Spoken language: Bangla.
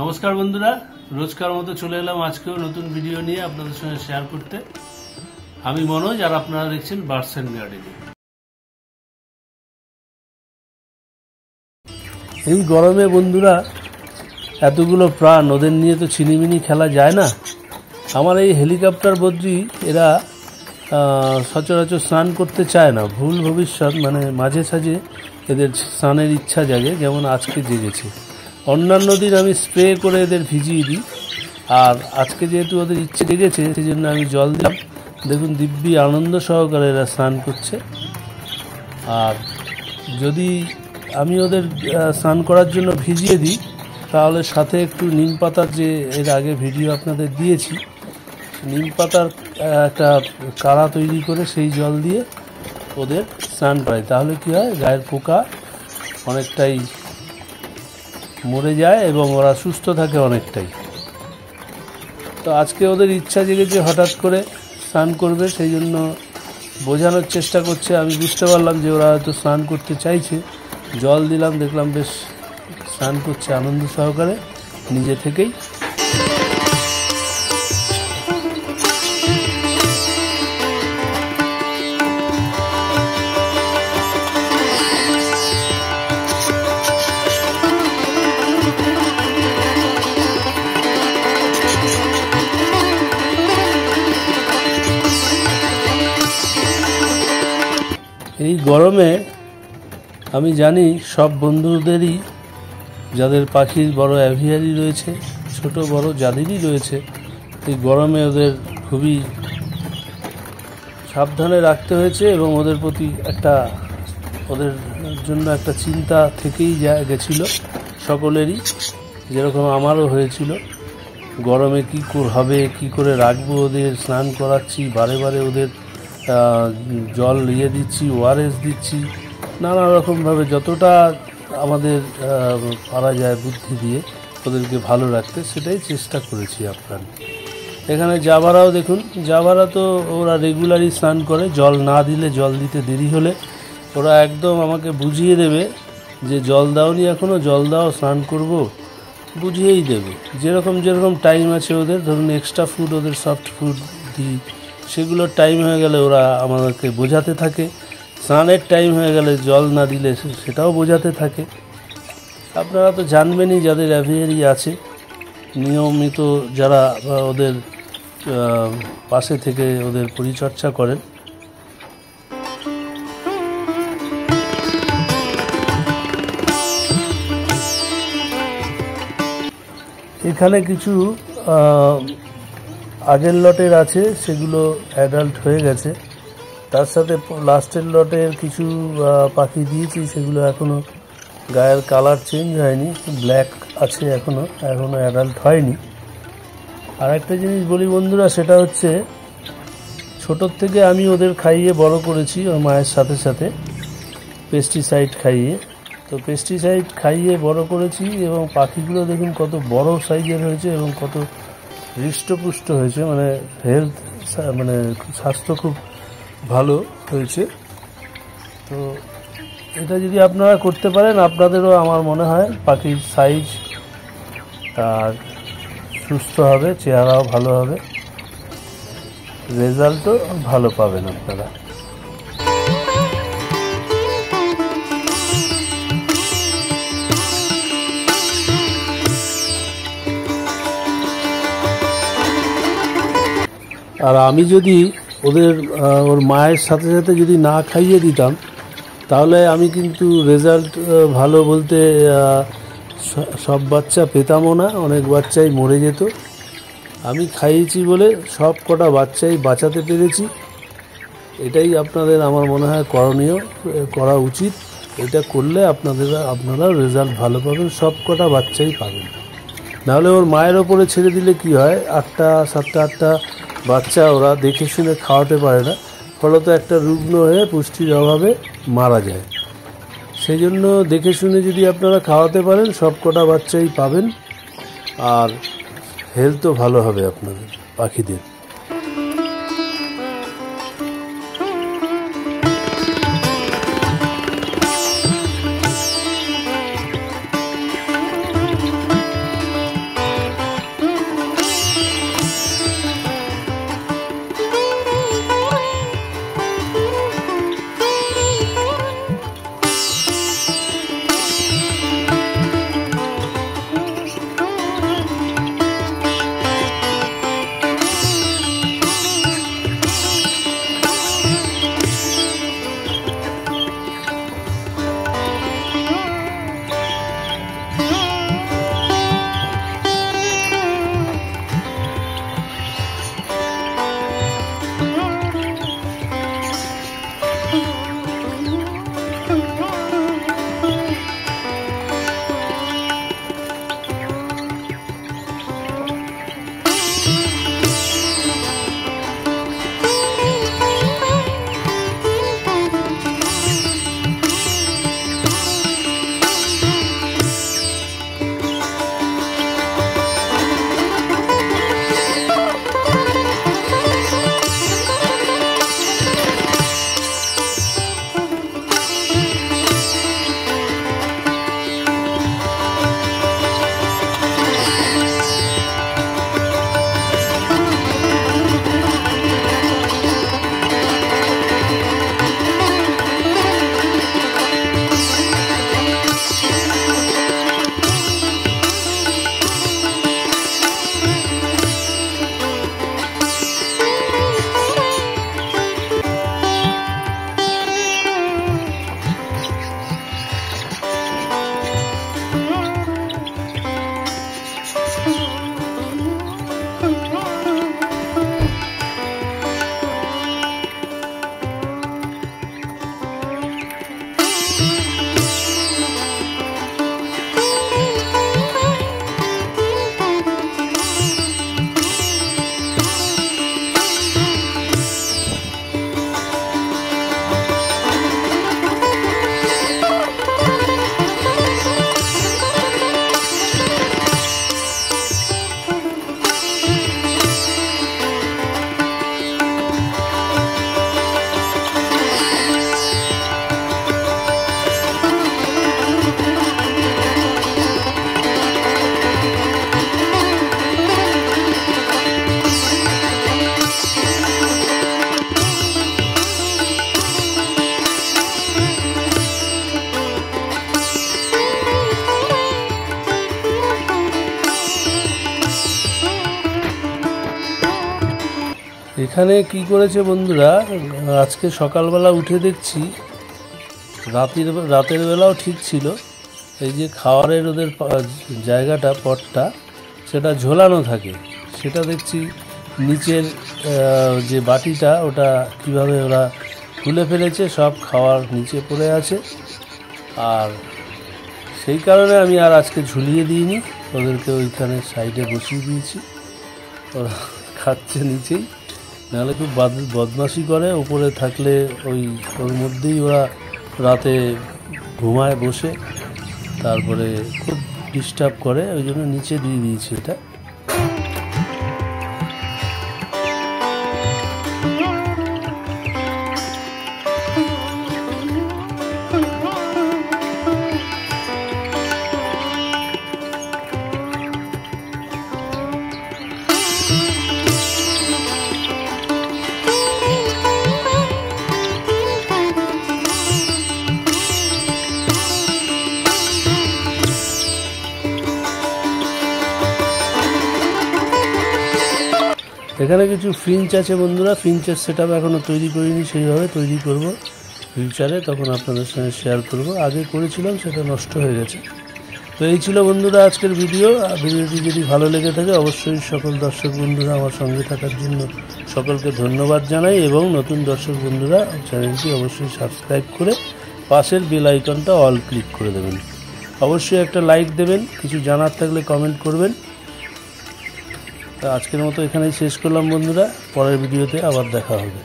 নমস্কার বন্ধুরা, রোজকার মতো চলে এলাম আজকেও নতুন ভিডিও নিয়ে আপনাদের সঙ্গে শেয়ার করতে। আমি মনোজ, আর আপনারা দেখছেন বার্ডস এন্ড গার্ডেনিং। এই গরমে বন্ধুরা এতগুলো প্রাণ, ওদের নিয়ে তো ছিনিমিনি খেলা যায় না। আমার এই হেলিকপ্টার বদ্রি এরা সচরাচর স্নান করতে চায় না। ভুল ভবিষ্যৎ মানে মাঝে সাঝে এদের স্নানের ইচ্ছা জাগে, যেমন আজকে জেগেছে। অন্যান্য দিন আমি স্প্রে করে এদের ভিজিয়ে দিই, আর আজকে যেহেতু ওদের ইচ্ছে জেগেছে সেই জন্য আমি জল দিলাম। দেখুন দিব্যি আনন্দ সহকারে এরা স্নান করছে। আর যদি আমি ওদের স্নান করার জন্য ভিজিয়ে দিই, তাহলে সাথে একটু নিম পাতার, যে এর আগে ভিডিও আপনাদের দিয়েছি, নিম পাতার একটা কাড়া তৈরি করে সেই জল দিয়ে ওদের স্নান করাই। তাহলে কী হয়, গায়ের পোকা অনেকটাই মরে যায় এবং ওরা সুস্থ থাকে অনেকটাই। তো আজকে ওদের ইচ্ছা জেগেছে হঠাৎ করে স্নান করবে, সেই জন্য বোঝানোর চেষ্টা করছে। আমি বুঝতে পারলাম যে ওরা হয়তো স্নান করতে চাইছে। জল দিলাম, দেখলাম বেশ স্নান করছে আনন্দ সহকারে নিজে থেকেই। এই গরমে আমি জানি সব বন্ধুদেরই, যাদের পাখির বড় অ্যাভিয়ারি রয়েছে, ছোট বড় যাদেরই রয়েছে, এই গরমে ওদের খুবই সাবধানে রাখতে হয়েছে এবং ওদের প্রতি ওদের জন্য একটা চিন্তা থেকেই গেছিল সকলেরই, যেরকম আমারও হয়েছিল। গরমে কী হবে, কী করে রাখবো ওদের, স্নান করাচ্ছি, বারে বারে ওদের জল দিচ্ছি, ওআরএস দিচ্ছি, নানা রকমভাবে যতটা আমাদের পারা যায় বুদ্ধি দিয়ে ওদেরকে ভালো রাখতে, সেটাই চেষ্টা করেছি আপনার। এখানে জাভারাও দেখুন, জাভারা তো ওরা রেগুলারই স্নান করে। জল না দিলে, জল দিতে দেরি হলে ওরা একদম আমাকে বুঝিয়ে দেবে যে জল দাওনি এখনও, জল দাও, স্নান করব, বুঝিয়েই দেবে। যেরকম টাইম আছে ওদের, ধরুন এক্সট্রা ফুড, ওদের সফট ফুড দিই, সেগুলোর টাইম হয়ে গেলে ওরা আমাদেরকে বোঝাতে থাকে। স্নানের টাইম হয়ে গেলে জল না দিলে সেটাও বোঝাতে থাকে। আপনারা তো জানবেনই, যাদের অ্যাভিয়ারি আছে, নিয়মিত যারা ওদের পাশে থেকে ওদের পরিচর্যা করেন। এখানে কিছু আগের লটের আছে, সেগুলো অ্যাডাল্ট হয়ে গেছে। তার সাথে লাস্টের লটের কিছু পাখি দিয়েছি, সেগুলো এখনও গায়ের কালার চেঞ্জ হয়নি, ব্ল্যাক আছে এখনও অ্যাডাল্ট হয়নি। আর একটা জিনিস বলি বন্ধুরা, সেটা হচ্ছে ছোটোর থেকে আমি ওদের খাইয়ে বড় করেছি, ওর মায়ের সাথে সাথে পেস্টিসাইড খাইয়ে। তো পেস্টিসাইড খাইয়ে বড় করেছি, এবং পাখিগুলো দেখুন কত বড় সাইজের হয়েছে এবং কত হৃষ্টপুষ্ট হয়েছে, মানে হেলথ, মানে স্বাস্থ্য খুব ভালো হয়েছে। তো এটা যদি আপনারা করতে পারেন, আপনাদেরও আমার মনে হয় পাখির সাইজ আর সুস্থ হবে, চেহারাও ভালো হবে, রেজাল্টও ভালো পাবেন আপনারা। আর আমি যদি ওর মায়ের সাথে সাথে যদি না খাইয়ে দিতাম, তাহলে আমি কিন্তু রেজাল্ট ভালো বলতে সব বাচ্চা পেতামও না, অনেক বাচ্চাই মরে যেত। আমি খাইয়েছি বলে সব কটা বাচ্চাই বাঁচাতে পেরেছি। এটাই আপনাদের আমার মনে হয় করণীয়, করা উচিত। এটা করলে আপনারা রেজাল্ট ভালো পাবেন, সব কটা বাচ্চাই পাবেন। নাহলে ওর মায়ের ওপরে ছেড়ে দিলে কি হয়, 7টা 8টা বাচ্চা ওরা দেখে শুনে খাওয়াতে পারে না, ফলত একটা রুগ্ন হয়ে পুষ্টির অভাবে মারা যায়। সেই জন্য দেখে শুনে যদি আপনারা খাওয়াতে পারেন, সব কটা বাচ্চাই পাবেন, আর হেলথও ভালো হবে আপনাদের পাখিদের। এখানে কি করেছে বন্ধুরা, আজকে সকালবেলা উঠে দেখছি রাতের বেলাও ঠিক ছিল, এই যে খাওয়ারের ওদের জায়গাটা পটটা সেটা ঝোলানো থাকে, সেটা দেখছি নিচের যে বাটিটা ওটা কিভাবে ওরা খুলে ফেলেছে, সব খাওয়ার নিচে পড়ে আছে। আর সেই কারণে আমি আর আজকে ঝুলিয়ে দিইনি, ওদেরকে ওইখানে সাইডে বসিয়ে দিয়েছি, ওরা খাচ্ছে নিচেই। নাহলে খুব বদমাশি করে, উপরে থাকলে ওর মধ্যেই ওরা রাতে ঘুমায় বসে, তারপরে খুব ডিস্টার্ব করে, ওই জন্য নিচে দিয়ে দিয়েছি এটা। এখানে কিছু ফিঞ্চ আছে বন্ধুরা, ফিঞ্চের সেট আপ এখনও তৈরি করিনি, সেইভাবে তৈরি করব ফিউচারে, তখন আপনাদের সঙ্গে শেয়ার করব। আগে করেছিলাম, সেটা নষ্ট হয়ে গেছে। তো এই ছিল বন্ধুরা আজকের ভিডিও। ভিডিওটি যদি ভালো লেগে থাকে অবশ্যই সকল দর্শক বন্ধুরা আমার সঙ্গে থাকার জন্য সকলকে ধন্যবাদ জানাই, এবং নতুন দর্শক বন্ধুরা চ্যানেলটি অবশ্যই সাবস্ক্রাইব করে পাশের বেল আইকনটা অল ক্লিক করে দেবেন। অবশ্যই একটা লাইক দেবেন, কিছু জানার থাকলে কমেন্ট করবেন। তা আজকের মতো এখানেই শেষ করলাম বন্ধুরা, পরের ভিডিওতে আবার দেখা হবে।